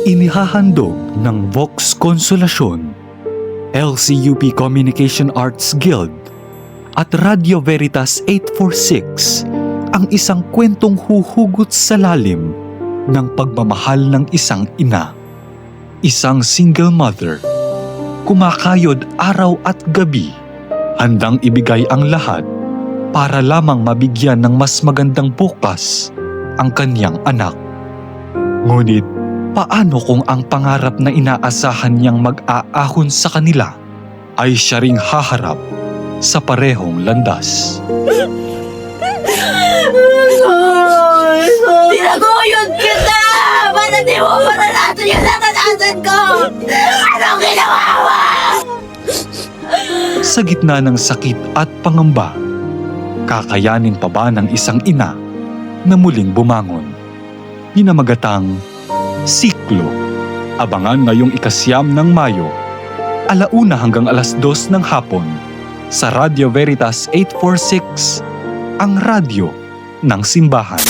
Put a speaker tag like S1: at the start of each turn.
S1: Inihahandog ng Vox Consolacion, LCUP Communication Arts Guild at Radio Veritas 846 ang isang kwentong huhugot sa lalim ng pagmamahal ng isang ina. Isang single mother, kumakayod araw at gabi, handang ibigay ang lahat para lamang mabigyan ng mas magandang bukas ang kanyang anak. Ngunit paano kung ang pangarap na inaasahan niyang mag-aahon sa kanila ay siya ring haharap sa parehong landas?
S2: Tinaguyod kita! Ba't hindi mo maranasan yung naranasan ko? Anong ginawa mo?
S1: Sa gitna ng sakit at pangamba, kakayanin pa ba ng isang ina na muling bumangon? Pinamagatang Siklo. Abangan ngayong 9 ng Mayo, 1:00 hanggang 2:00 ng hapon sa Radio Veritas 846, ang radyo ng simbahan.